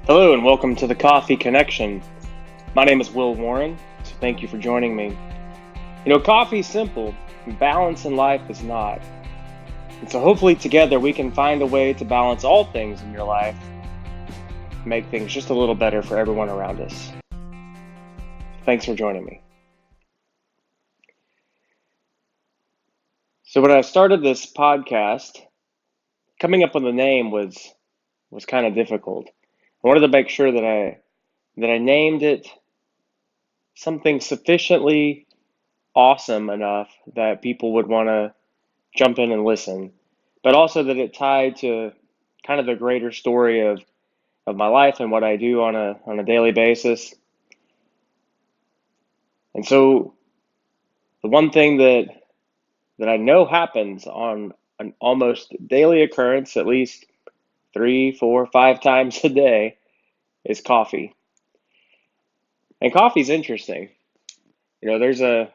Hello and welcome to the Coffee Connection. My name is Will Warren, so thank you for joining me. Coffee is simple, and balance in life is not. And so hopefully together we can find a way to balance all things in your life, make things just a little better for everyone around us. Thanks for joining me. So when I started this podcast, coming up with a name was kind of difficult. I wanted to make sure that I named it something sufficiently awesome enough that people would want to jump in and listen, but also that it tied to kind of the greater story of my life and what I do on a daily basis. And so the one thing that I know happens on an almost daily occurrence, at least 3, 4, 5 times a day, is coffee. And coffee's interesting. There's a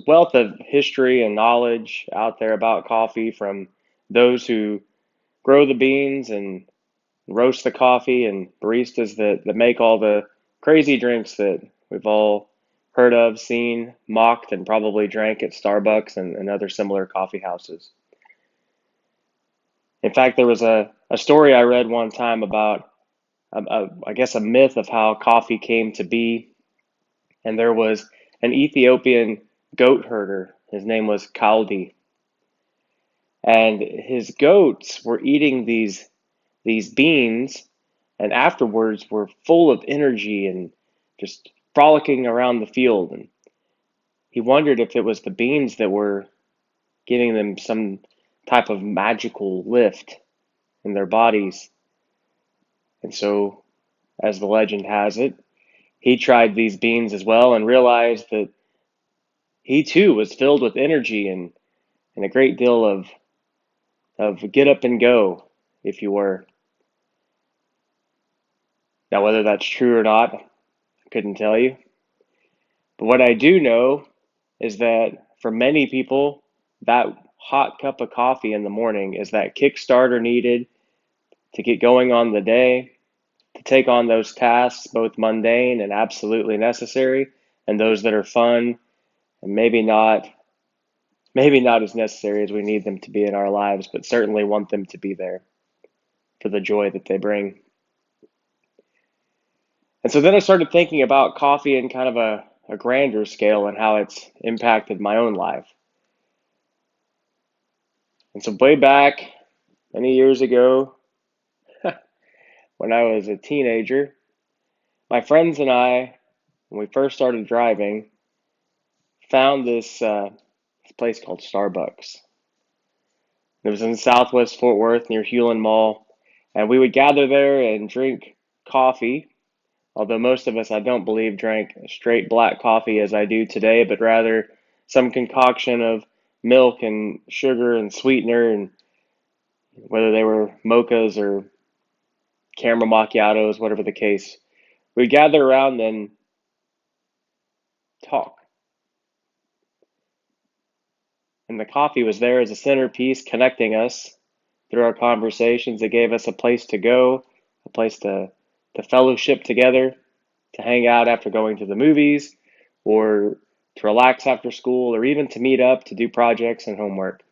wealth of history and knowledge out there about coffee from those who grow the beans and roast the coffee and baristas that make all the crazy drinks that we've all heard of, seen, mocked, and probably drank at Starbucks and other similar coffee houses. In fact, there was a story I read one time about, I guess, a myth of how coffee came to be. And there was an Ethiopian goat herder. His name was Kaldi. And his goats were eating these beans and afterwards were full of energy and just frolicking around the field. And he wondered if it was the beans that were giving them some type of magical lift in their bodies. And so, as the legend has it, he tried these beans as well and realized that he too was filled with energy and a great deal of get up and go, if you were. Now, whether that's true or not, I couldn't tell you. But what I do know is that for many people, that hot cup of coffee in the morning is that kickstarter needed to get going on the day, to take on those tasks, both mundane and absolutely necessary, and those that are fun and maybe not as necessary as we need them to be in our lives, but certainly want them to be there for the joy that they bring. And so then I started thinking about coffee in kind of a grander scale and how it's impacted my own life. And so way back many years ago, when I was a teenager, my friends and I, when we first started driving, found this place called Starbucks. It was in Southwest Fort Worth near Hewlin Mall, and we would gather there and drink coffee. Although most of us, I don't believe, drank straight black coffee as I do today, but rather some concoction of milk and sugar and sweetener, and whether they were mochas or caramel macchiatos, whatever the case. We'd gather around and talk. And the coffee was there as a centerpiece connecting us through our conversations. It gave us a place to go, a place to fellowship together, to hang out after going to the movies, or to relax after school, or even to meet up to do projects and homework.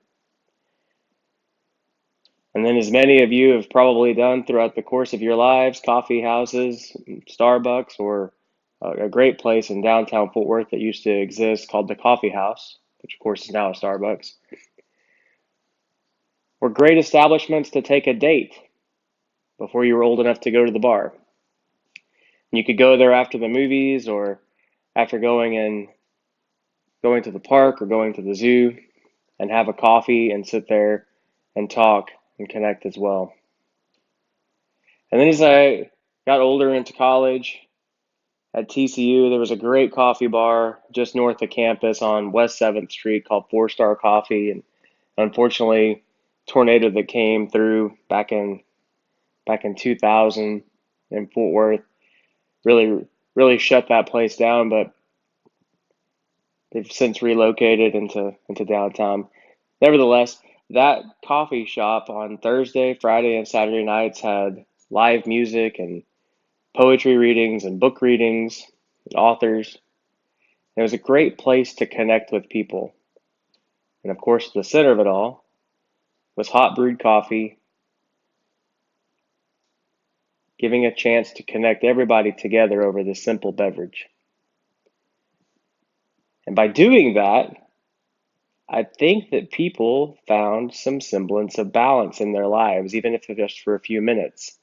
And then, as many of you have probably done throughout the course of your lives, coffee houses, Starbucks, or a great place in downtown Fort Worth that used to exist called the Coffee House, which of course is now a Starbucks, were great establishments to take a date before you were old enough to go to the bar. You could go there after the movies or after going to the park or going to the zoo and have a coffee and sit there and talk and connect as well. And then as I got older into college at TCU, there was a great coffee bar just north of campus on West 7th Street called Four Star Coffee. And unfortunately, tornado that came through back in 2000 in Fort Worth really shut that place down, but they've since relocated into downtown. Nevertheless, that coffee shop on Thursday, Friday, and Saturday nights had live music and poetry readings and book readings and authors. It was a great place to connect with people. And of course, the center of it all was hot brewed coffee, giving a chance to connect everybody together over this simple beverage. And by doing that, I think that people found some semblance of balance in their lives, even if it was just for a few minutes,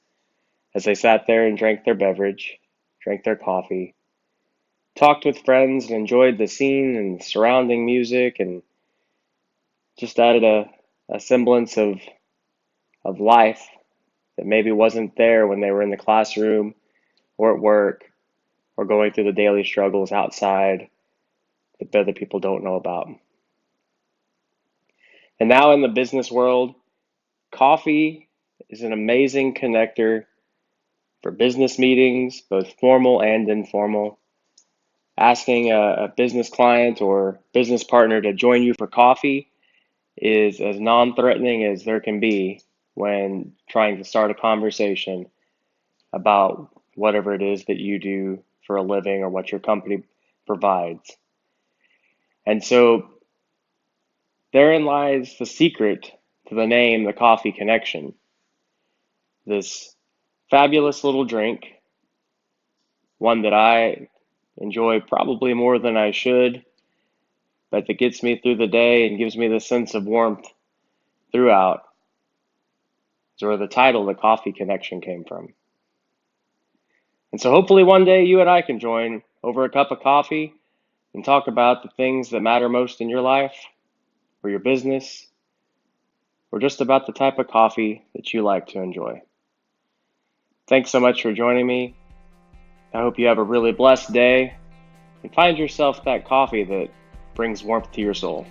as they sat there and drank their beverage, drank their coffee, talked with friends, and enjoyed the scene and surrounding music, and just added a semblance of life that maybe wasn't there when they were in the classroom or at work or going through the daily struggles outside that other people don't know about. And now in the business world, coffee is an amazing connector for business meetings, both formal and informal. Asking a business client or business partner to join you for coffee is as non-threatening as there can be when trying to start a conversation about whatever it is that you do for a living or what your company provides. And so therein lies the secret to the name, the Coffee Connection. This fabulous little drink, one that I enjoy probably more than I should, but that gets me through the day and gives me the sense of warmth throughout, is where the title, The Coffee Connection, came from. And so hopefully one day you and I can join over a cup of coffee and talk about the things that matter most in your life or your business, or just about the type of coffee that you like to enjoy. Thanks so much for joining me. I hope you have a really blessed day and find yourself that coffee that brings warmth to your soul.